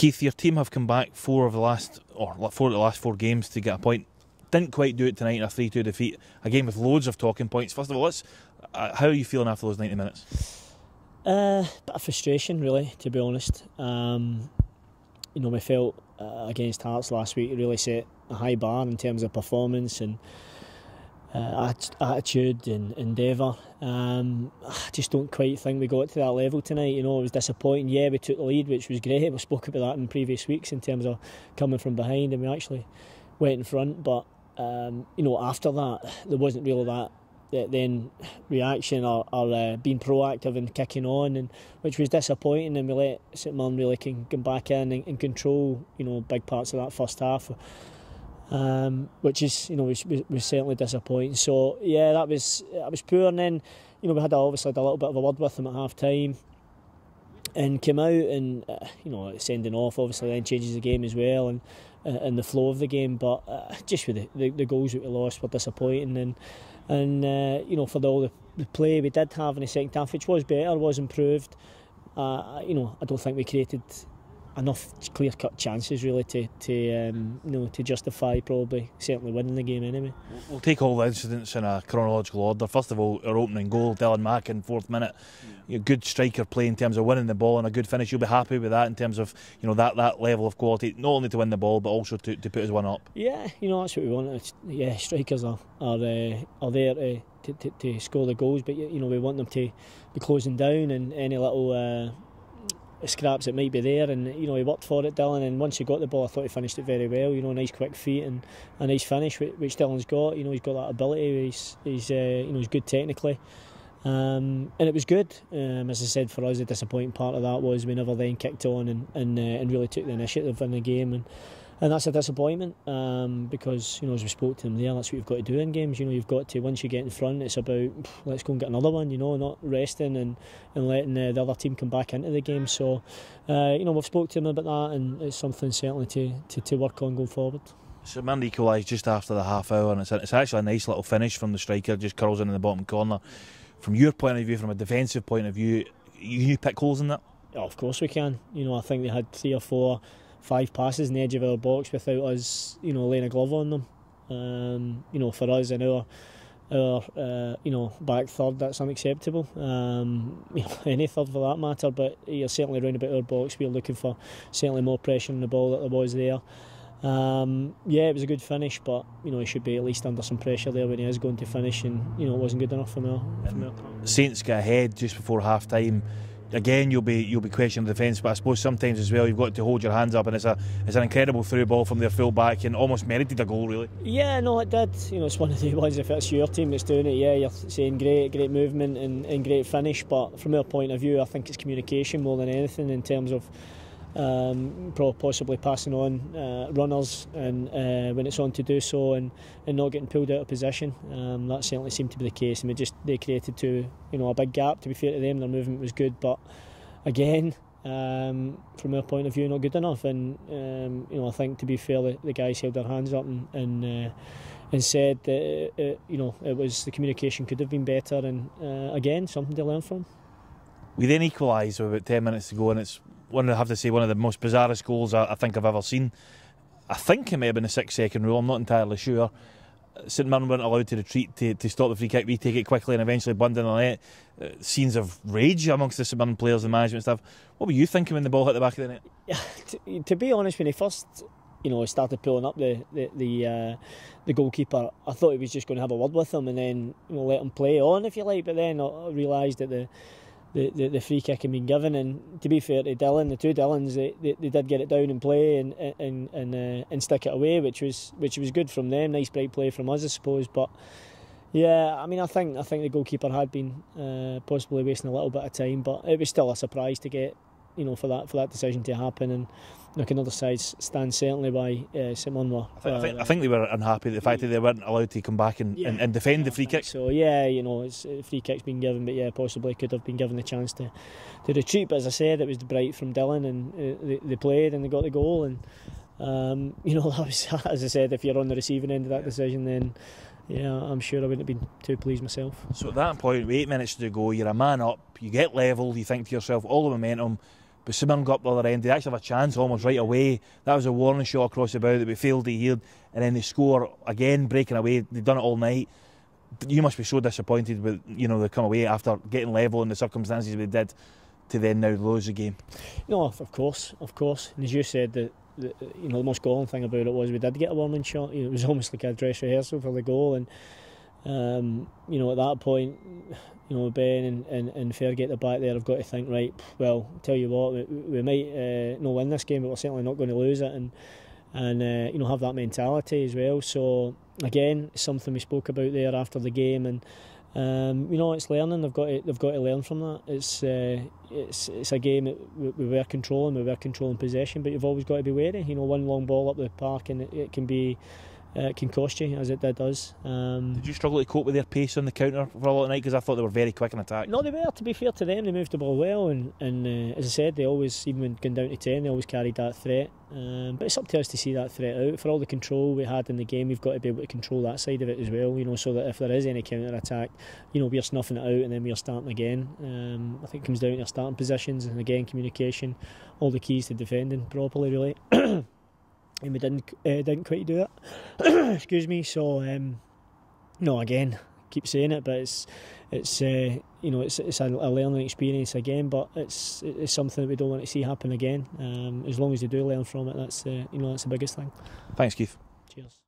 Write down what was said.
Keith, your team have come back four of the last 4 games to get a point. Didn't quite do it tonight in a 3-2 defeat. A game with loads of talking points. First of all, how are you feeling after those 90 minutes? Bit of frustration, really, to be honest. We felt against Hearts last week, it really set a high bar in terms of performance and attitude and endeavour. I just don't quite think we got to that level tonight. It was disappointing. Yeah, we took the lead, which was great. We spoke about that in previous weeks in terms of coming from behind, and we actually went in front. But after that, there wasn't really that then reaction or being proactive and kicking on, and which was disappointing. And we let St Mirren really come back in and control big parts of that first half. Which is was certainly disappointing. So yeah, that was poor. And then we had obviously a little bit of a word with them at half time, and came out and sending off obviously then changes the game as well and the flow of the game. But just with the goals that we lost were disappointing, and for all the play we did have in the second half, which was better, was improved. I don't think we created enough clear-cut chances really to justify probably certainly winning the game anyway. We'll take all the incidents in a chronological order. First of all, our opening goal, Dylan Mack in 4th minute. Good striker play in terms of winning the ball and a good finish. You'll be happy with that in terms of that level of quality, not only to win the ball but also to put us one up. Yeah, that's what we want. Yeah, strikers are there to score the goals, but we want them to be closing down and any little scraps that might be there, and he worked for it, Dylan, and once he got the ball I thought he finished it very well. Nice quick feet and a nice finish which Dylan's got. He's got that ability. He's good technically, and it was good. As I said, for us the disappointing part of that was we never then kicked on and really took the initiative in the game, and that's a disappointment, because as we spoke to him there, that's what you've got to do in games. You've got to, once you get in front, it's about let's go and get another one, not resting and letting the other team come back into the game. So we've spoke to him about that, and it's something certainly to work on going forward. So Mirren equalised just after the half hour, and it's actually a nice little finish from the striker, just curls in the bottom corner. From your point of view, from a defensive point of view, you pick holes in that? Yeah, of course we can. I think they had 3 or 4 5 passes in the edge of our box without us, laying a glove on them. For us in our back third, that's unacceptable. Any third for that matter, but you're certainly round about our box. We're looking for certainly more pressure on the ball that there was there. It was a good finish, but he should be at least under some pressure there when he is going to finish, and it wasn't good enough from our part. Saints get ahead just before half time. Again, you'll be questioning the defence, but I suppose sometimes as well you've got to hold your hands up, and it's an incredible through ball from their full back and almost merited a goal really. Yeah, no, it did. It's one of the ones, if it's your team that's doing it, yeah, you're saying great movement and great finish, but from our point of view I think it's communication more than anything in terms of possibly passing on runners and when it's on to do so, and not getting pulled out of position. That certainly seemed to be the case, and they created a big gap. To be fair to them, their movement was good, but again, from our point of view, not good enough. And I think, to be fair, the guys held their hands up and said that it was, the communication could have been better, and again, something to learn from. We then equalised with about 10 minutes to go, and it's one of the most bizarrest goals I think I've ever seen. I think it may have been a 6-second rule, I'm not entirely sure. St Mirren weren't allowed to retreat to stop the free kick, retake it quickly, and eventually bund in the net. Scenes of rage amongst the St Mirren players and management staff. What were you thinking when the ball hit the back of the net? Yeah, to be honest, when he first started pulling up the goalkeeper, I thought he was just going to have a word with him and then let him play on, if you like, but then I realised that the free kick had been given, and to be fair to Dylan, the two Dylans, they did get it down and play and stick it away, which was good from them. Nice bright play from us, I suppose. But yeah, I think the goalkeeper had been possibly wasting a little bit of time, but it was still a surprise to get for that decision to happen. And look, another side stands certainly by St Mirren were. I think they were unhappy at the fact that they weren't allowed to come back and defend the free kick. So yeah, it's free kick's been given, but yeah, possibly could have been given the chance to retreat. But as I said, it was bright from Dylan, and they played and they got the goal. And that was, as I said, if you're on the receiving end of that decision, then yeah, I'm sure I wouldn't have been too pleased myself. So at that point, with 8 minutes to go, you're a man up, you get level, you think to yourself, all the momentum, But St Mirren got up the other end. They actually have a chance almost right away. That was a warning shot across the bow that we failed to hear, and then they score again, breaking away. They've done it all night. You must be so disappointed with, you know, they come away after getting level in the circumstances we did, to then now lose the game. No, of course. And as you said, the most galling thing about it was we did get a warning shot. It was almost like a dress rehearsal for the goal, and at that point, Ben and Fairgate the back there have got to think, right, well, tell you what, we might not win this game, but we're certainly not going to lose it, and have that mentality as well. So again, it's something we spoke about there after the game, and it's learning. They've got to learn from that. It's a game that we were controlling possession, but you've always got to be wary. One long ball up the park and it can be. It can cost you, as it did us. Did you struggle to cope with their pace on the counter for a lot of the night? Because I thought they were very quick in attack. No, they were. To be fair to them, they moved the ball well, and as I said, they always, even when going down to 10, they always carried that threat. But it's up to us to see that threat out. For all the control we had in the game, we've got to be able to control that side of it as well. So that if there is any counter attack, we're snuffing it out and then we're starting again. I think it comes down to our starting positions, and again, communication, all the keys to defending properly, really. And we didn't quite do that. Excuse me. So again, keep saying it, but it's a learning experience again. But it's something that we don't want to see happen again. As long as they do learn from it, that's the biggest thing. Thanks, Keith. Cheers.